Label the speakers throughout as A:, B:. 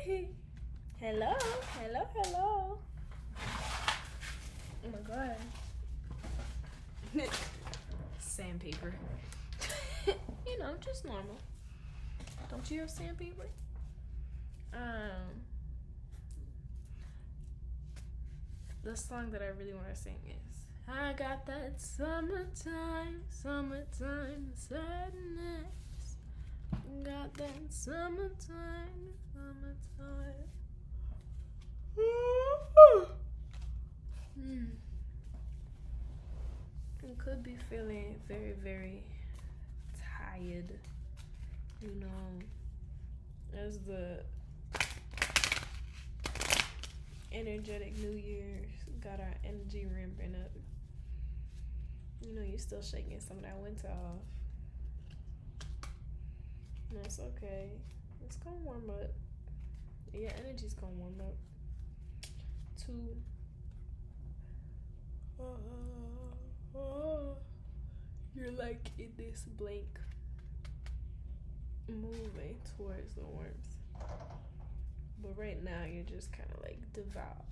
A: Hello, hello. Oh my god. Sandpaper. Just normal. Don't you have sandpaper? The song that I really want to sing is I got that summertime sadness. Got that summertime. I could be feeling very, very tired, as the energetic New Year's got our energy ramping up. You still shaking some of that winter off. No, it's okay. It's gonna warm up. Your energy's gonna warm up. You're like in this blank moving towards the warmth. But right now you're just kind of like devout,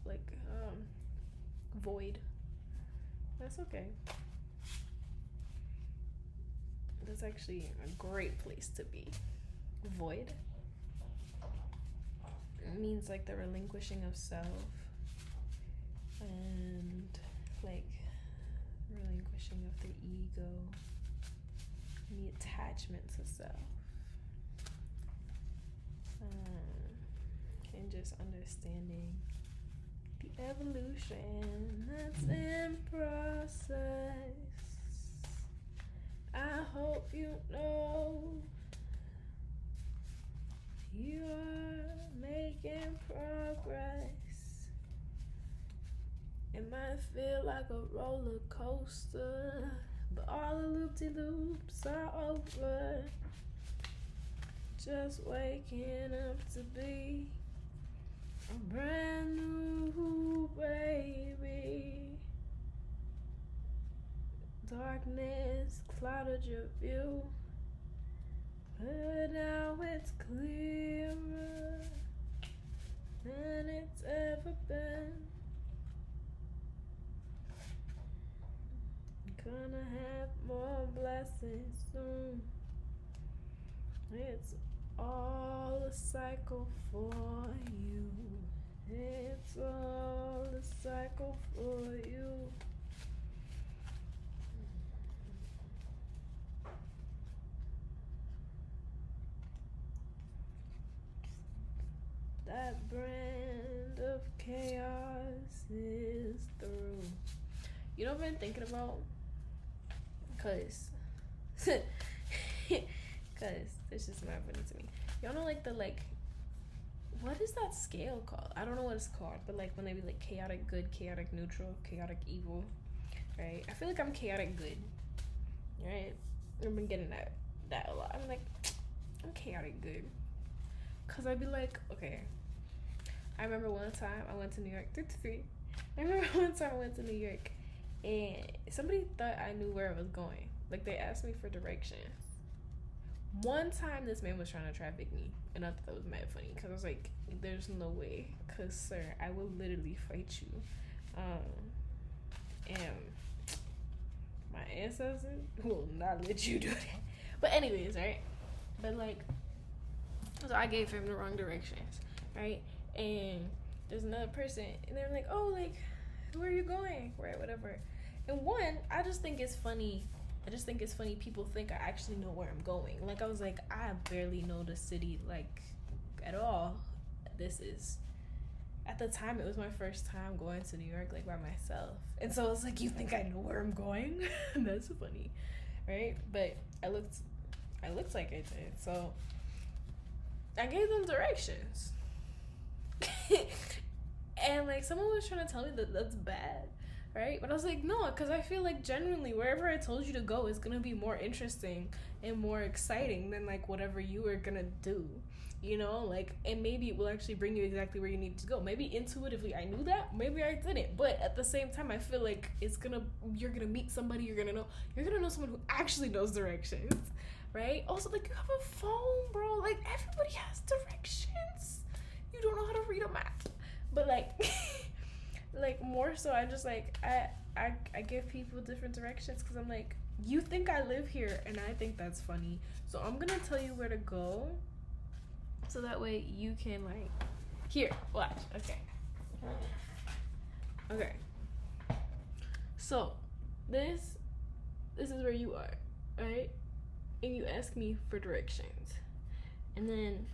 A: void. That's okay. That's actually a great place to be. Void. It means like the relinquishing of self and like relinquishing of the ego and the attachment to self. And just understanding the evolution that's in process. I hope you know you are making progress. It might feel like a roller coaster, but all the loop-de-loops are over. Just waking up to be a brand new baby. Darkness clouded your view, but now it's clearer than it's ever been. Gonna have more blessings soon. It's all a cycle for you. It's all a cycle for you. That brand of chaos is through. You know what I've been thinking about? Cause this is not funny to me. Y'all know what is that scale called? I don't know what it's called, but when they be chaotic good, chaotic neutral, chaotic evil, right? I feel like I'm chaotic good, right? I've been getting that a lot. I'm chaotic good. Cause I'd be okay. I remember one time I went to New York. I remember one time I went to New York and somebody thought I knew where I was going. They asked me for directions. One time this man was trying to traffic me, and I thought that was mad funny because I was like, there's no way, because sir, I will literally fight you. And my ancestors will not let you do that. But anyways, right? But so I gave him the wrong directions, right? And there's another person, and they're like, oh, where are you going? Right, whatever. And one, I just think it's funny people think I actually know where I'm going. I was like, I barely know the city, at all. At the time, it was my first time going to New York, by myself. And so it's you think I know where I'm going? That's funny, right? But I looked like I did. So I gave them directions. And someone was trying to tell me that that's bad, right? But I was like, no, because I feel genuinely wherever I told you to go is gonna be more interesting and more exciting than whatever you were gonna do, and maybe it will actually bring you exactly where you need to go. Maybe intuitively I knew that, maybe I didn't, but at the same time I feel you're gonna meet somebody, you're gonna know someone who actually knows directions, right? Also, you have a phone, bro. Everybody has directions. You more so I just like I give people different directions because I'm like, you think I live here and I think that's funny, so I'm gonna tell you where to go so that way you can like, here, watch. Okay, so this is where you are, right? And you ask me for directions, and then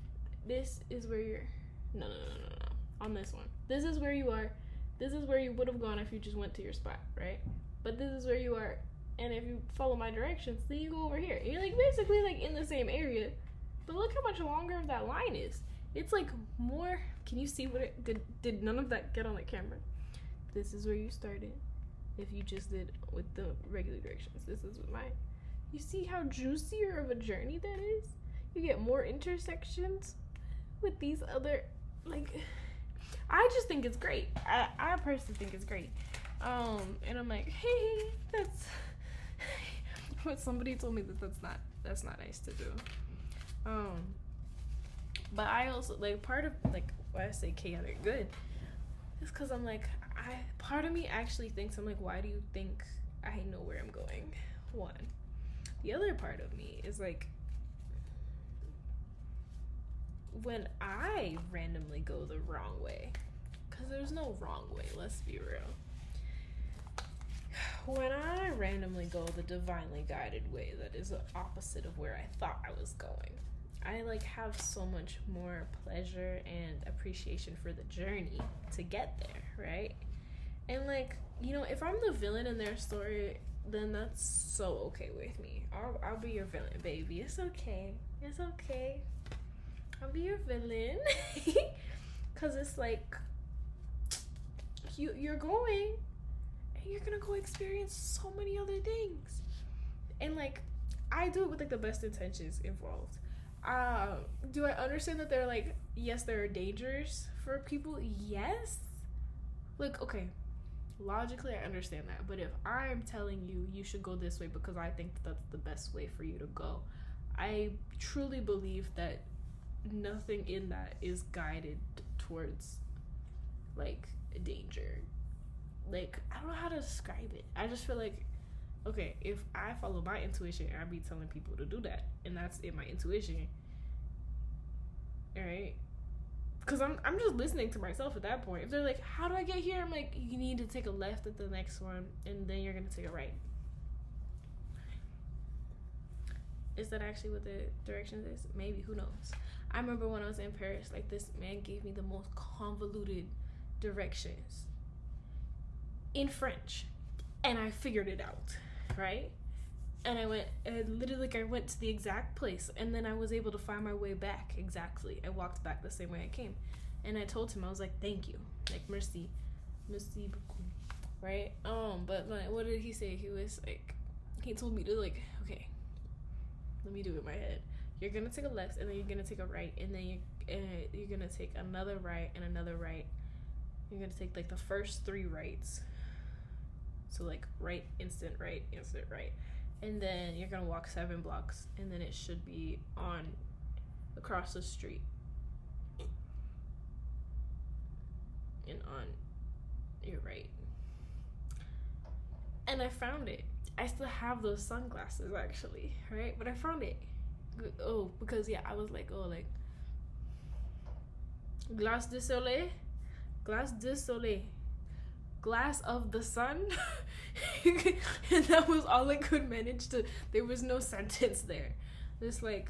A: this is where you're, no, on this one, this is where you are, this is where you would have gone if you just went to your spot, right? But this is where you are, and if you follow my directions, then you go over here. You're like basically like in the same area, but look how much longer that line is. It's like more. Can you see what it did none of that get on the camera? This is where you started if you just did with the regular directions. This is with mine. You see how juicier of a journey that is? You get more intersections with these other, like, I just think it's great. I personally think it's great. And I'm like, hey, that's but somebody told me that that's not nice to do. But I also like, part of like why I say chaotic good is because I'm like, part of me actually thinks, I'm like, why do you think I know where I'm going? One. The other part of me is like, when I randomly go the wrong way, because there's no wrong way, let's be real. When I randomly go the divinely guided way that is the opposite of where I thought I was going, I like have so much more pleasure and appreciation for the journey to get there, right? And like, you know, if I'm the villain in their story, then that's so okay with me. I'll be your villain, baby. It's okay. It's okay. I'll be your villain. Cause it's like, you're going and you're gonna go experience so many other things. And like, I do it with like the best intentions involved. Do I understand that there are like, yes, there are dangers for people? Yes. Like, okay, logically I understand that, but if I'm telling you you should go this way because I think that's the best way for you to go, I truly believe that nothing in that is guided towards like danger. Like, I don't know how to describe it. I just feel like, okay, if I follow my intuition, I'd be telling people to do that, and that's in my intuition, all right? Because I'm just listening to myself at that point. If they're like, how do I get here? I'm like, you need to take a left at the next one, and then you're gonna take a right. Is that actually what the directions is? Maybe, who knows? I remember when I was in Paris, like, this man gave me the most convoluted directions in French, and I figured it out, right? And I went, and literally, like, I went to the exact place, and then I was able to find my way back exactly. I walked back the same way I came, and I told him, I was like, thank you, like, merci beaucoup, right? But like, what did he say? He was like, he told me to, like, okay, let me do it in my head. You're gonna take a left, and then you're gonna take a right, and then you're gonna take another right and another right. You're gonna take like the first 3 rights. So like right, instant right, and then you're gonna walk 7 blocks, and then it should be on across the street and on your right. And I found it. I still have those sunglasses actually, right? But I found it. Oh, because yeah, I was like, oh, like glace de soleil, glace of the sun. And that was all I could manage to, there was no sentence there. Just like,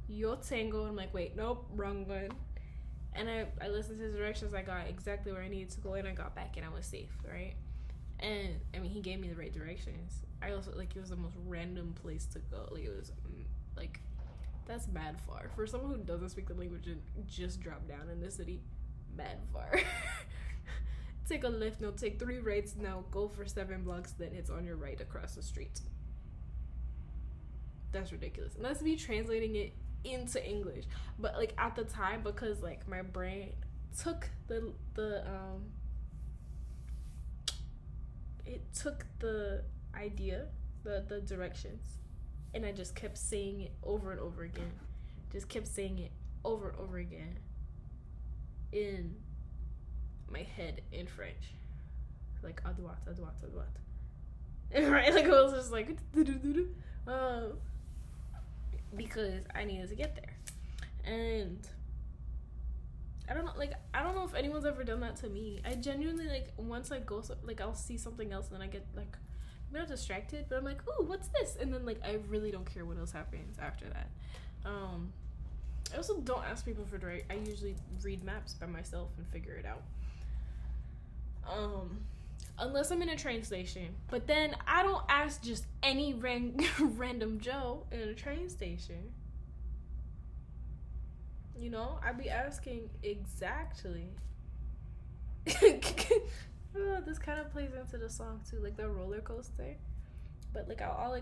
A: yo tango. I'm like, wait, nope, wrong one. And I listened to his directions. I got exactly where I needed to go, and I got back, and I was safe, right? And I mean, he gave me the right directions. I also, like, it was the most random place to go. Like, it was like, that's mad far for someone who doesn't speak the language and just dropped down in the city. Mad far. Take a left, no, take 3 rights, now go for 7 blocks, then it's on your right across the street. That's ridiculous. And that's me translating it into English. But like, at the time, because like my brain took it took the idea, the directions, and I just kept saying it over and over again. Just kept saying it over and over again in my head in French, like à droite, à droite, à droite. Right, like I was just like, because I needed to get there, and I don't know, like I don't know if anyone's ever done that to me. I genuinely like once I go like I'll see something else and then I get like I'm not distracted, but I'm like, ooh, what's this? And then like I really don't care what else happens after that. I also don't ask people for direct. I usually read maps by myself and figure it out. Unless I'm in a train station, but then I don't ask just any random Joe in a train station. You know, I'd be asking exactly. Oh, this kind of plays into the song too, like the roller coaster. But like I'll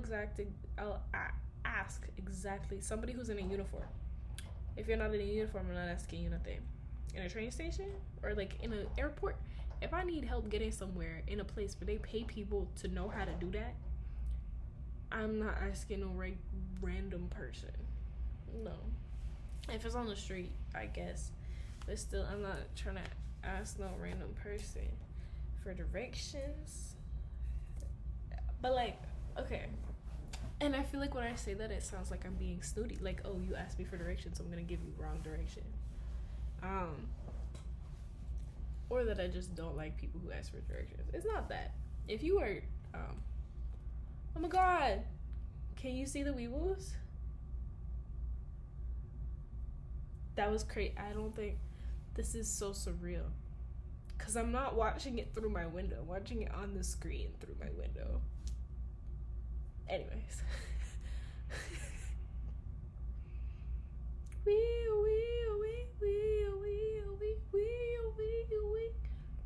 A: ask exactly somebody who's in a uniform. If you're not in a uniform, I'm not asking you nothing. In a train station or like in an airport, if I need help getting somewhere in a place where they pay people to know how to do that, I'm not asking no random person. No. If it's on the street, I guess. But still, I'm not trying to ask no random person for directions. But like, okay. And I feel like when I say that, it sounds like I'm being snooty. Like, oh, you asked me for directions, so I'm gonna give you wrong direction. Or that I just don't like people who ask for directions. It's not that. If you are, oh my god, can you see the Weebles? That was great. I don't think this is so surreal. Because I'm not watching it through my window. I'm watching it on the screen through my window. Anyways.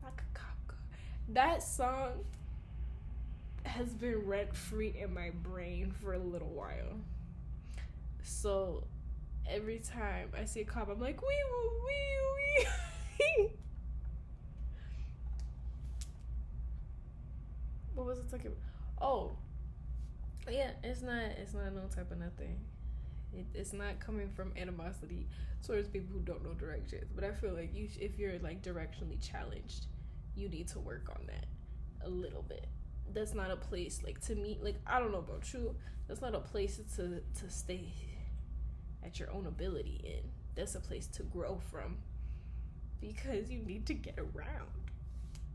A: Like a cop car. That song has been rent free in my brain for a little while. So every time I see a cop, I'm like, wee woo, wee wee. What was it talking about? Oh, yeah, it's not no type of nothing. It's not coming from animosity towards people who don't know directions. But I feel like if you're like directionally challenged, you need to work on that a little bit. That's not a place like to me. Like I don't know about you. That's not a place to stay at your own ability in. That's a place to grow from, because you need to get around.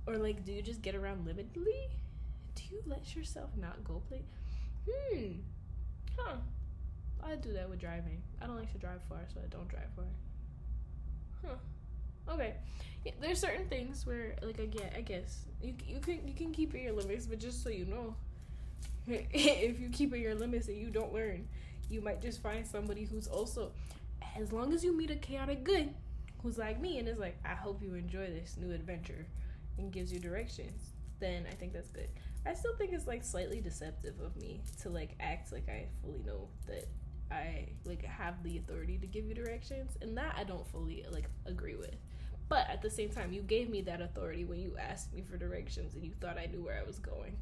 A: Or like, do you just get around limitedly? Do you let yourself not go play? I do that with driving. I don't like to drive far, so I don't drive far. Okay. Yeah, there's certain things where, like, I guess you can keep in your limits, but just so you know, if you keep in your limits and you don't learn, you might just find somebody who's also, as long as you meet a chaotic good, who's like me and is like, I hope you enjoy this new adventure, and gives you directions, then I think that's good. I still think it's like slightly deceptive of me to like act like I fully know that I like have the authority to give you directions, and that I don't fully like agree with. But at the same time, you gave me that authority when you asked me for directions and you thought I knew where I was going.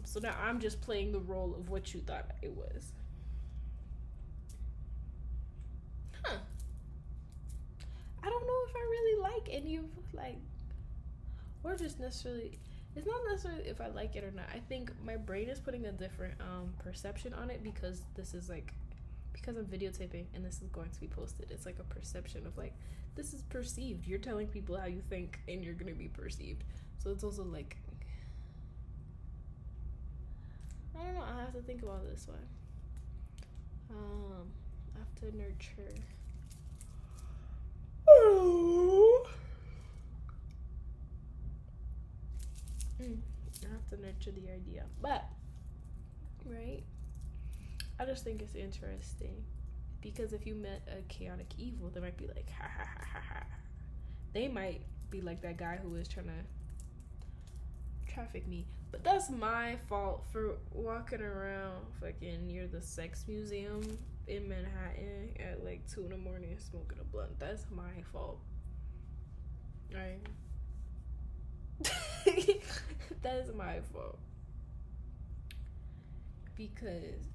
A: So now I'm just playing the role of what you thought it was. I don't know if I really like any of like, or just necessarily. It's not necessarily if I like it or not. I think my brain is putting a different perception on it because this is like, because I'm videotaping and this is going to be posted. It's like a perception of like, this is perceived. You're telling people how you think and you're going to be perceived. So it's also like, I don't know. I have to think about this one. I have to nurture. I have to nurture the idea, but right, I just think it's interesting because if you met a chaotic evil, they might be like ha ha ha ha ha. They might be like that guy who was trying to traffic me, but that's my fault for walking around fucking near the sex museum in Manhattan at like 2 a.m. smoking a blunt. That's my fault, right? That is my fault because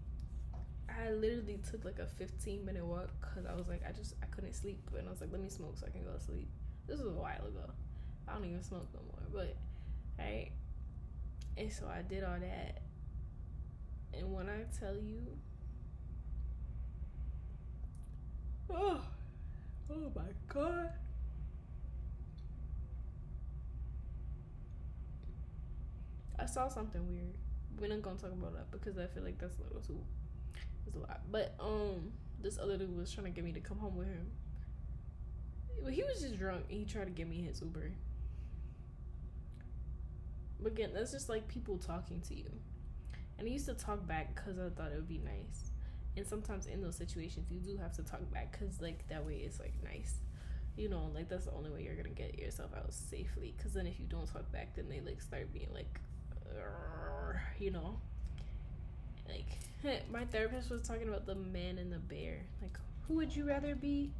A: I literally took like a 15-minute walk because I was like I couldn't sleep, and I was like, let me smoke so I can go to sleep. This was a while ago, I don't even smoke no more, but right. And so I did all that, and when I tell you, oh, oh my god, I saw something weird. We're not gonna talk about that because I feel like that's a little too, it's a lot. But this other dude was trying to get me to come home with him. He was just drunk. And he tried to give me his Uber. But again, that's just like people talking to you. And I used to talk back because I thought it would be nice. And sometimes in those situations, you do have to talk back because, like, that way it's, like, nice. You know, like, that's the only way you're going to get yourself out safely. Because then if you don't talk back, then they, like, start being, like, you know. Like, my therapist was talking about the man and the bear. Like, who would you rather be?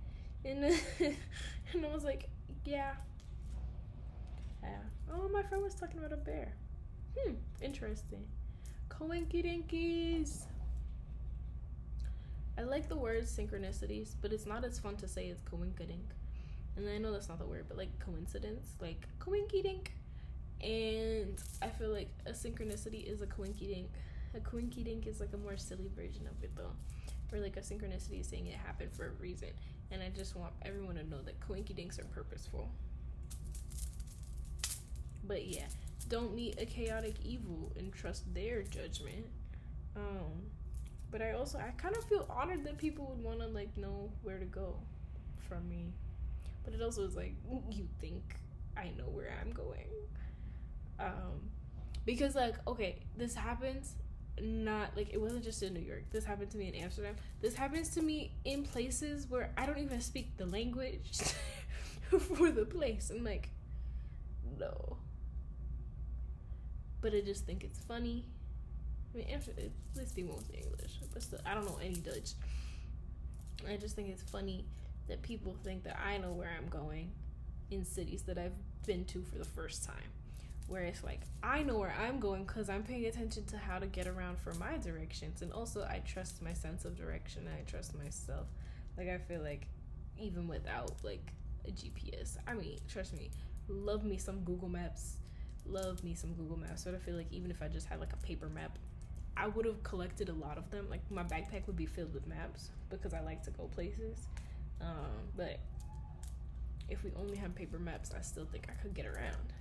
A: And I was like, yeah. Oh, my friend was talking about a bear. Interesting. Coinky dinkies. I like the word synchronicities, but it's not as fun to say as coinkydink. And I know that's not the word, but like coincidence, like coinky dink. And I feel like a synchronicity is a coinky dink. A coinky dink is like a more silly version of it though. Or like a synchronicity is saying it happened for a reason. And I just want everyone to know that coinky dinks are purposeful. But yeah, don't meet a chaotic evil and trust their judgment. But I kind of feel honored that people would want to like know where to go from me. But it also is like, you think I know where I'm going? Because like, okay, this happens not like, it wasn't just in New York. This happened to me in Amsterdam. This happens to me in places where I don't even speak the language for the place. I'm like, no. But I just think it's funny. I mean, at least they won't say English, but still, I don't know any Dutch. I just think it's funny that people think that I know where I'm going in cities that I've been to for the first time. Whereas, like, I know where I'm going because I'm paying attention to how to get around for my directions. And also, I trust my sense of direction. And I trust myself. Like, I feel like even without, like, a GPS, I mean, trust me, love me some Google Maps. Love me some Google Maps. But I feel like even if I just had, like, a paper map, I would have collected a lot of them. Like, my backpack would be filled with maps because I like to go places. But if we only have paper maps, I still think I could get around.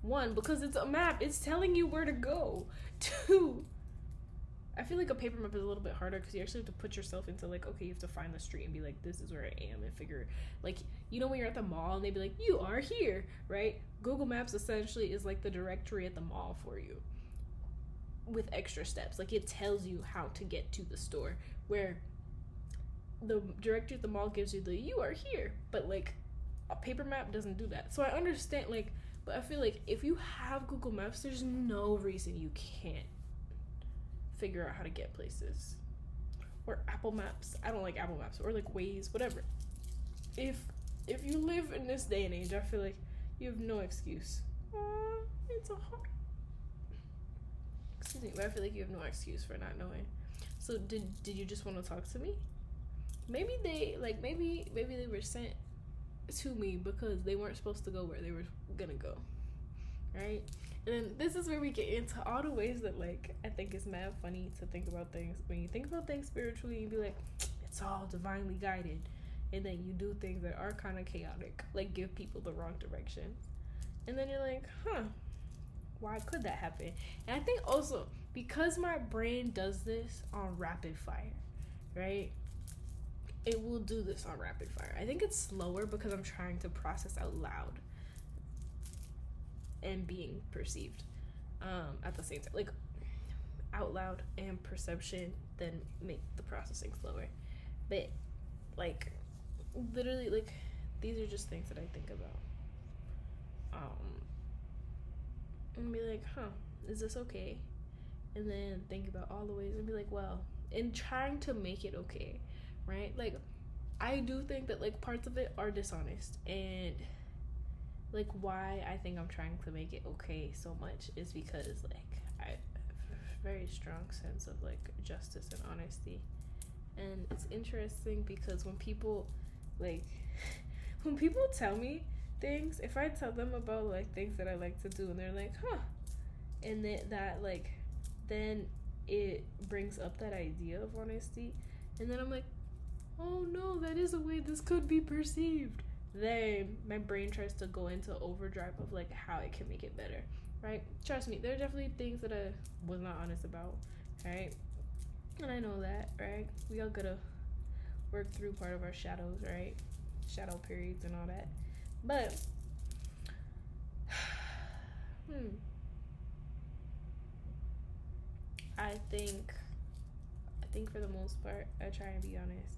A: One, because it's a map, it's telling you where to go. Two, I feel like a paper map is a little bit harder because you actually have to put yourself into like, okay, you have to find the street and be like, this is where I am, and figure, like, you know, when you're at the mall and they be like, you are here, right? Google Maps essentially is like the directory at the mall for you with extra steps. Like, it tells you how to get to the store, where the directory at the mall gives you the you are here, but like a paper map doesn't do that. So I understand, like, but I feel like if you have Google Maps, there's no reason you can't figure out how to get places. Or Apple Maps. I don't like Apple Maps. Or like Waze, whatever. If you live in this day and age, I feel like you have no excuse. It's a hard. Excuse me, but I feel like you have no excuse for not knowing. So did you just want to talk to me? Maybe they were sent to me because they weren't supposed to go where they were gonna go, right? And then this is where we get into all the ways that, like, I think it's mad funny to think about things. When you think about things spiritually, you be like, it's all divinely guided, and then you do things that are kind of chaotic, like give people the wrong direction, and then you're like, why could that happen? And I think also because my brain does this on rapid fire, right? It will do this on rapid fire. I think it's slower because I'm trying to process out loud and being perceived at the same time. Like, out loud and perception then make the processing slower. But, like, literally, like, these are just things that I think about. And be like, is this okay? And then think about all the ways and be like, well, and trying to make it okay. Right? Like, I do think that, like, parts of it are dishonest, and, like, why I think I'm trying to make it okay so much is because, like, I have a very strong sense of, like, justice and honesty. And it's interesting because when people, like, when people tell me things, if I tell them about like things that I like to do, and they're like, huh, and that like, then it brings up that idea of honesty, and then I'm like, oh no, that is a way this could be perceived. Then my brain tries to go into overdrive of like how it can make it better, right? Trust me, there are definitely things that I was not honest about, right? And I know that, right? We all gotta work through part of our shadows, right? Shadow periods and all that. But I think for the most part I try and be honest.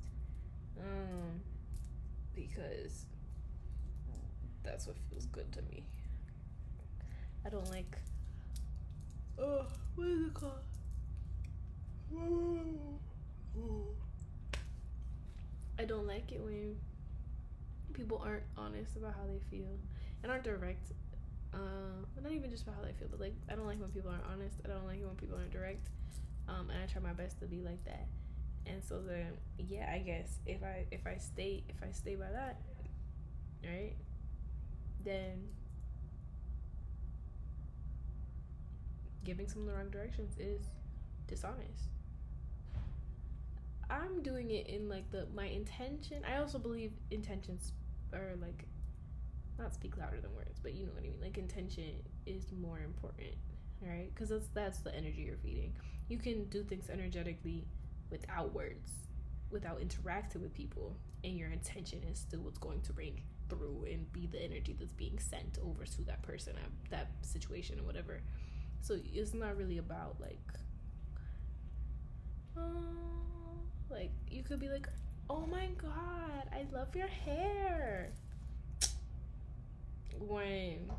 A: Because that's what feels good to me. I don't like what is it called? I don't like it when people aren't honest about how they feel and aren't direct. Not even just about how they feel, but like I don't like when people aren't honest. I don't like it when people aren't direct. And I try my best to be like that. And so then, yeah, I guess if I stay by that, right, then giving someone the wrong directions is dishonest. I'm doing it in like my intention. I also believe intentions are like not speak louder than words, but you know what I mean. Like intention is more important, right? Because that's the energy you're feeding. You can do things energetically without words, without interacting with people, and your intention is still what's going to ring through and be the energy that's being sent over to that person, that situation, or whatever. So it's not really about like you could be like, oh my god, I love your hair. When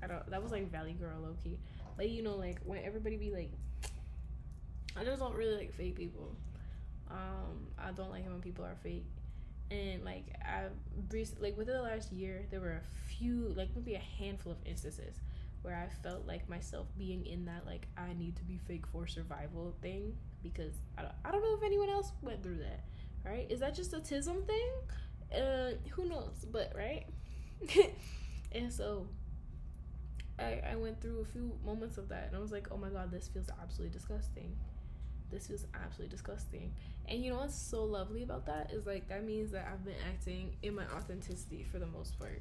A: that was like Valley Girl low key. But you know, like when everybody be like, I just don't really like fake people. I don't like it when people are fake. And like I've recently, like within the last year, there were a few, like maybe a handful of instances where I felt like myself being in that like I need to be fake for survival thing, because I don't know if anyone else went through that, right? Is that just a tism thing? Who knows? But right. And so I went through a few moments of that, and I was like, oh my god, this feels absolutely disgusting. This feels absolutely disgusting. And you know what's so lovely about that is like that means that I've been acting in my authenticity for the most part,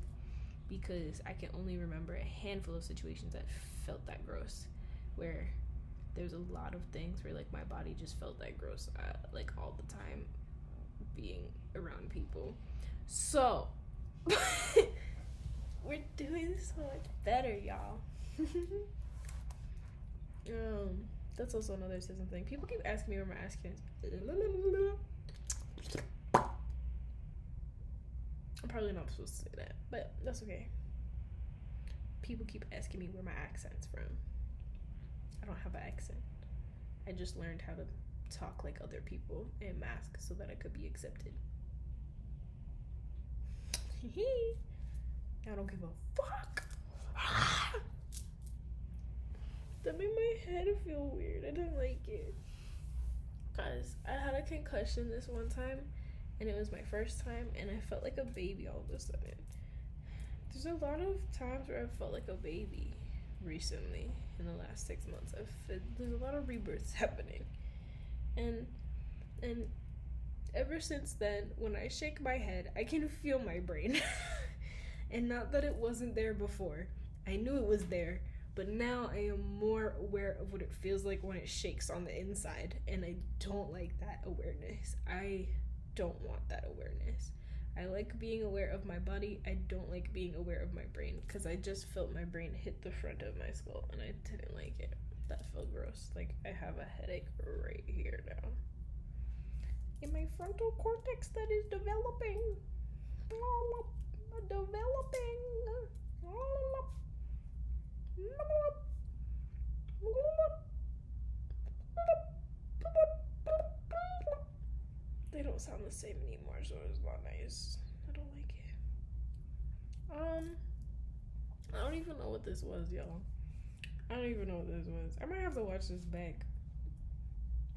A: because I can only remember a handful of situations that felt that gross, where there's a lot of things where like my body just felt that gross like all the time being around people. So we're doing so much better, y'all. That's also another season thing. People keep asking me where my ass can. I'm probably not supposed to say that, but that's okay. People keep asking me where my accent's from. I don't have an accent. I just learned how to talk like other people and mask so that I could be accepted. I don't give a fuck. That made my head feel weird. I didn't like it. Guys, I had a concussion this one time, and it was my first time, and I felt like a baby all of a sudden. There's a lot of times where I felt like a baby recently in the last 6 months. There's a lot of rebirths happening. And ever since then, when I shake my head, I can feel my brain. And not that it wasn't there before. I knew it was there, but now I am more aware of what it feels like when it shakes on the inside, and I don't like that awareness. I don't want that awareness. I like being aware of my body. I don't like being aware of my brain, because I just felt my brain hit the front of my skull, and I didn't like it. That felt gross. Like, I have a headache right here now. In my frontal cortex that is developing. They don't sound the same anymore, so it's not nice. I don't like it. I don't even know what this was, y'all. I don't even know what this was. I might have to watch this back.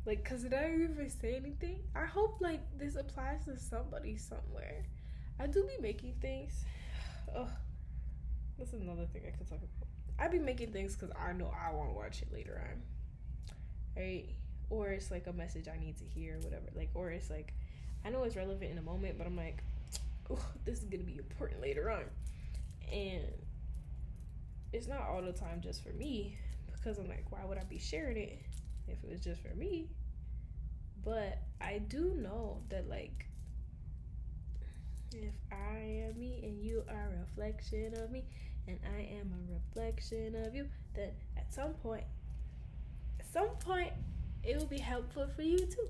A: Like, cause did I even say anything? I hope like this applies to somebody somewhere. I do be making things. Oh, that's another thing I could talk about. I be making things because I know I want to watch it later on, right? Or it's like a message I need to hear, or whatever. Like, or it's like, I know it's relevant in a moment, but I'm like, oh, this is gonna be important later on, and it's not all the time just for me, because I'm like, why would I be sharing it if it was just for me? But I do know that, like, if I am me and you are a reflection of me and I am a reflection of you, then at some point, it will be helpful for you too.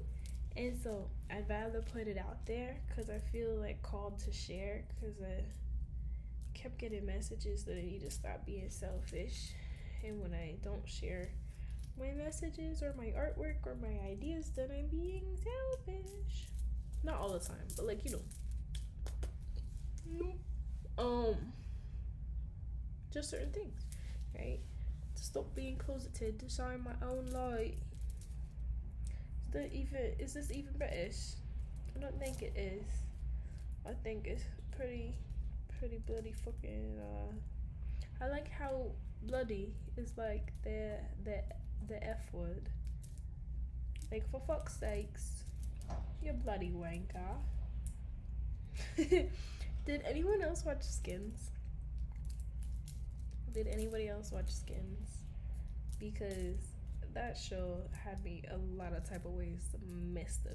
A: And so I'd rather put it out there because I feel like called to share, because I kept getting messages that I need to stop being selfish. And when I don't share my messages or my artwork or my ideas, then I'm being selfish. Not all the time, but like, you know. Just certain things, right? To stop being closeted, to shine my own light. Is this even British? I don't think it is. I think it's pretty bloody fucking. I like how bloody is like the F word. Like, for fuck's sakes, you bloody wanker. Did anyone else watch Skins? Did anybody else watch Skins? Because that show had me a lot of type of ways messed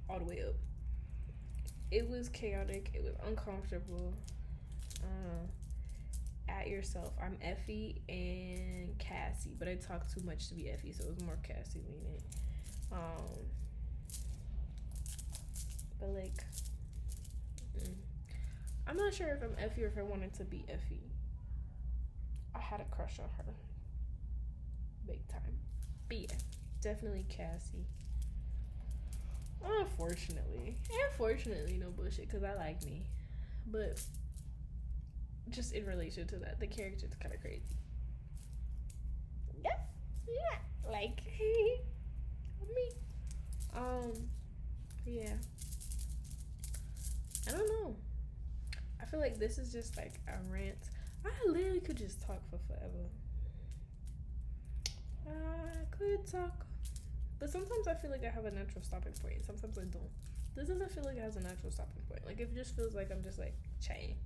A: all the way up. It was chaotic. It was uncomfortable. At yourself. I'm Effie and Cassie, but I talk too much to be Effie, so it was more Cassie leaning. But like, I'm not sure if I'm Effie or if I wanted to be Effie. I had a crush on her, big time. But yeah, definitely Cassie. Unfortunately, no bullshit, because I like me, but just in relation to that, the character's kind of crazy. Yeah, like me. Yeah. I don't know. I feel like this is just like a rant. I literally could just talk for forever. I could talk. But sometimes I feel like I have a natural stopping point. Sometimes I don't. This doesn't feel like it has a natural stopping point. Like, it just feels like I'm just like chatting.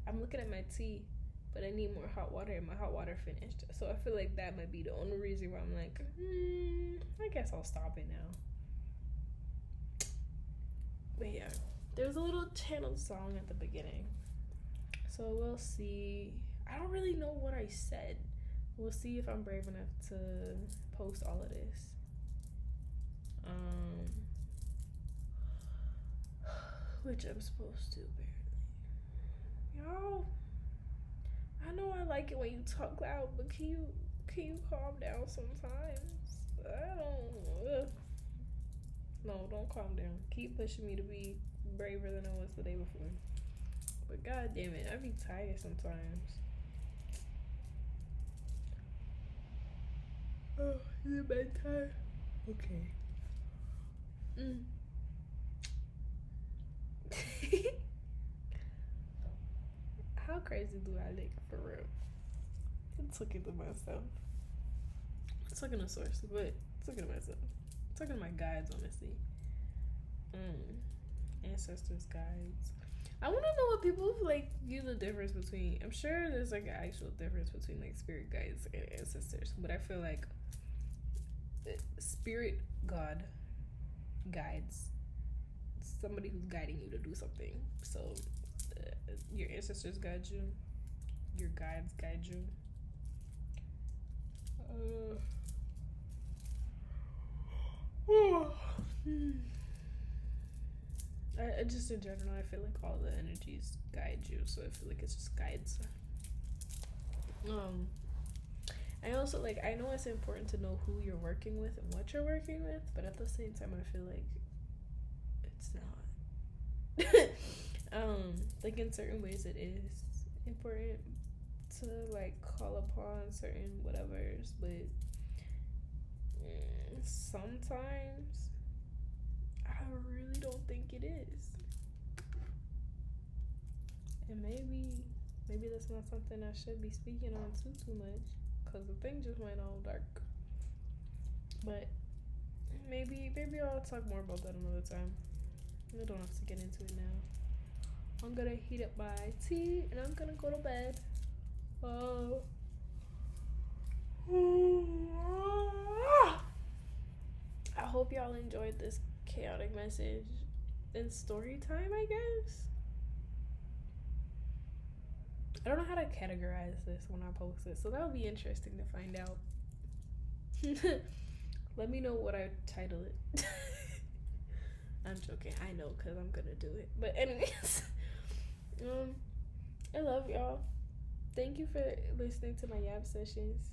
A: I'm looking at my tea, but I need more hot water, and my hot water finished. So I feel like that might be the only reason why I'm like, I guess I'll stop it now. But yeah, there's a little channel song at the beginning. So we'll see. I don't really know what I said. We'll see if I'm brave enough to post all of this. Which I'm supposed to, apparently. Y'all, I know I like it when you talk loud, but can you calm down sometimes? I don't. No, don't calm down. Keep pushing me to be braver than I was the day before. But god damn it, I be tired sometimes. Oh, is it bedtime? Okay. How crazy do I look, for real? I'm talking to myself. I'm talking to source, but I'm talking to myself. I'm talking to my guides, honestly. Ancestors' guides. I want to know what people like view the difference between. I'm sure there's like an actual difference between like spirit guides and ancestors, but I feel like spirit god guides somebody who's guiding you to do something. So your ancestors guide you, your guides guide you. I just in general, I feel like all the energies guide you, so I feel like it's just guides. I also like, I know it's important to know who you're working with and what you're working with, but at the same time, I feel like it's not. Like, in certain ways, it is important to like call upon certain whatevers, but sometimes I really don't think it is. And maybe that's not something I should be speaking on too much, because the thing just went all dark. But maybe I'll talk more about that another time. I don't have to get into it now. I'm gonna heat up my tea and I'm gonna go to bed. Oh. I hope y'all enjoyed this chaotic message and story time, I guess. I don't know how to categorize this when I post it, so that'll be interesting to find out. Let me know what I title it. I'm joking. I know, because I'm gonna do it. But anyways, I love y'all. Thank you for listening to my Yap sessions.